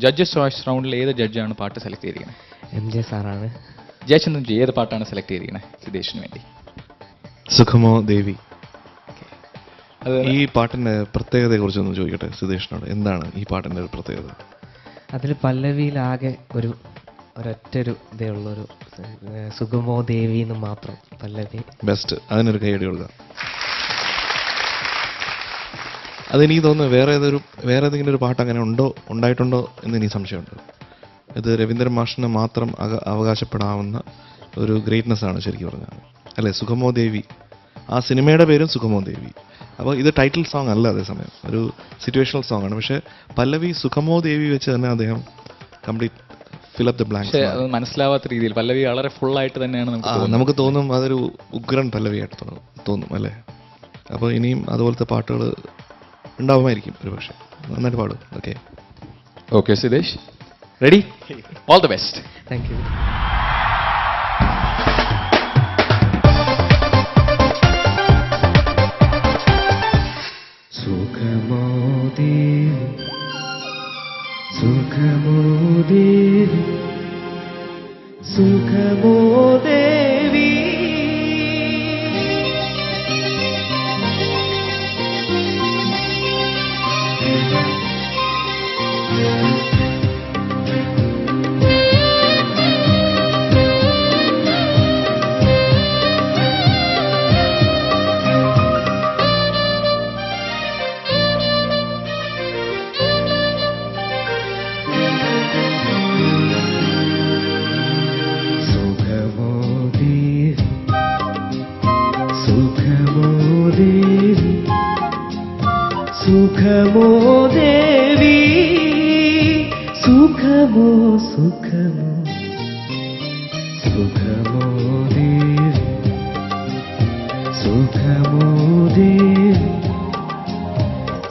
Judges choice റൗണ്ടിൽ ഏത് ജഡ്ജാണ് പാട്ട് സെലക്ട് ചെയ്തിരിക്കുന്നത്? MJ സാറാണ്. ജയചന്ദ്രൻ ജി ഏത് പാട്ടാണ് സെലക്ട് ചെയ്തിരിക്കുന്നത് സിതേഷിന് വേണ്ടി? സുഖമോ ദേവി. അത് ഈ പാട്ടിന്റെ പ്രത്യേകതയെ കുറിച്ചൊന്ന് ചോദിക്കട്ടെ സിതേഷിനോട്. എന്താണ് ഈ പാട്ടിന്റെ ഒരു പ്രത്യേകത? അതിൽ പല്ലവിയിലാകെ ഒരൊറ്റൊരു ഇതേ ഉള്ളൊരു സുഗമോ ദേവി എന്ന് മാത്രം പല്ലവി. ബെസ്റ്റ്, അതിനൊരു കൈയടി കൊടുക്കാം. അതെനിക്ക് തോന്നുന്നു വേറെ ഏതെങ്കിലും ഒരു പാട്ട് അങ്ങനെ ഉണ്ടായിട്ടുണ്ടോ എന്ന് എനിക്ക് സംശയമുണ്ട്. ഇത് രവീന്ദ്രൻ മാഷിന് മാത്രം അവകാശപ്പെടാവുന്ന ഒരു ഗ്രേറ്റ്നെസ് ആണ് ശരിക്കും പറഞ്ഞാൽ, അല്ലേ? സുഖമോ ദേവി, ആ സിനിമയുടെ പേരും സുഖമോ ദേവി. അപ്പോൾ ഇത് ടൈറ്റിൽ സോങ് അല്ല, അതേസമയം ഒരു സിറ്റുവേഷണൽ സോങ് ആണ്. പക്ഷേ പല്ലവി സുഖമോ ദേവി വെച്ച് തന്നെ അദ്ദേഹം complete fill up the blanks. അത് മനസ്സിലാവാത്ത രീതിയിൽ പല്ലവി വളരെ ഫുള്ളായിട്ട് തന്നെയാണ് നമുക്ക് തോന്നും അതൊരു ഉഗ്രൻ പല്ലവിയായിട്ട് തോന്നും, അല്ലേ? അപ്പോൾ ഇനിയും അതുപോലത്തെ പാട്ടുകൾ ഉണ്ടാവുമായിരിക്കും ഒരു പക്ഷേ. നന്നായിട്ട് പാടും. Okay okay Sithesh, ready? All the best. Thank you. സുഖമോ ദേവി, സുഖമോ ദേവി, സുഖമോ ദേവി, സുഖമോ ദേവി, സുഖമോ സുഖമോ, സുഖമോ ദേവി, സുഖമോ ദേവി,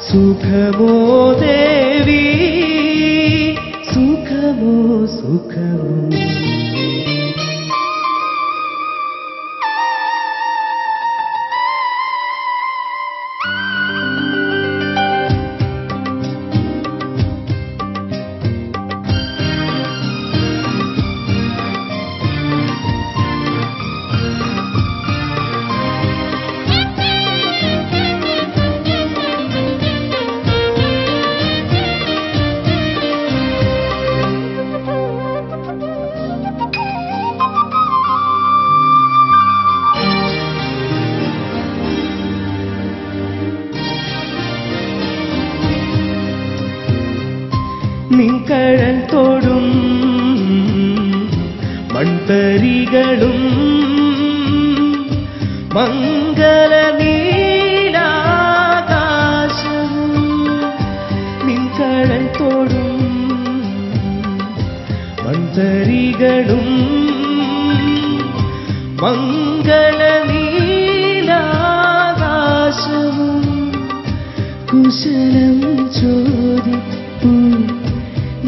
സുഖമോ ദേവി, സുഖമോ സുഖമോ. നിൻകഴൽ തോടും മൺതരികളും മംഗള നീലാകാശവും, നിൻകഴൽ തോടും മൺതരികളും മംഗള നീലാകാശവും, കുശലം ചോദിപ്പൂ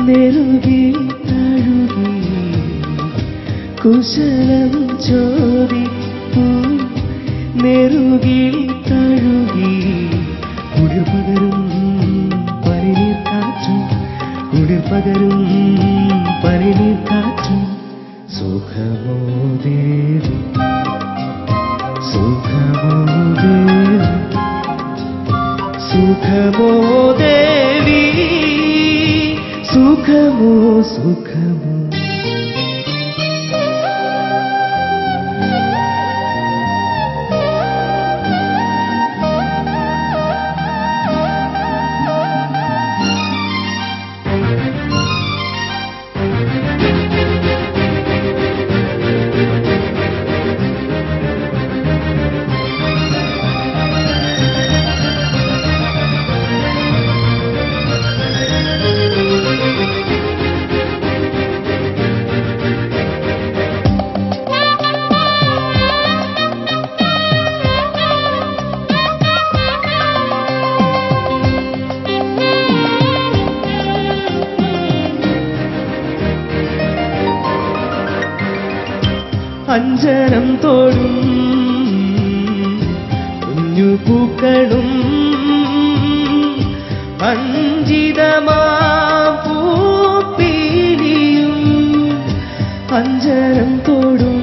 നെറുകി തഴുകി, കുശലം ചോദിപ്പൂ നെറുകി തഴുകി, കുളിർപകരും പനിനീർ കാറ്റും, കുളിർപകരും പനിനീർ കാറ്റും. സുഖമോ ദേവി, സുഖമോ ദേവി, സുഖമോ ദേവി, സുഖമോ സുഖമോ. അഞ്ജനം തോടും കുഞ്ഞു പൂക്കളും അഞ്ചിതമാ പൂ അഞ്ജനം തോടും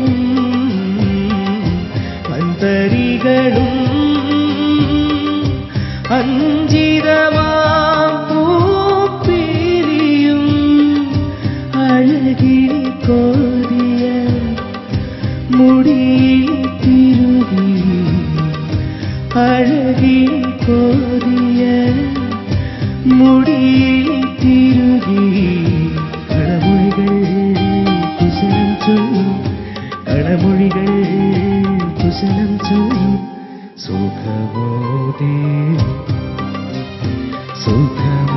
അന്തരികളും അഞ്ചിതമാം പൂപ്പിരിയും അഴകിൽ കോതിയ മുടിയിൽ തിരുകി അഴകിൽ കോതിയ മുടിയിൽ തിരുകി കളമൊഴികൾ കുശലം ചൊല്ലും കളമൊഴികൾ കുശലം ചൊല്ലും സുഖമോ ദേവി സുഖമോ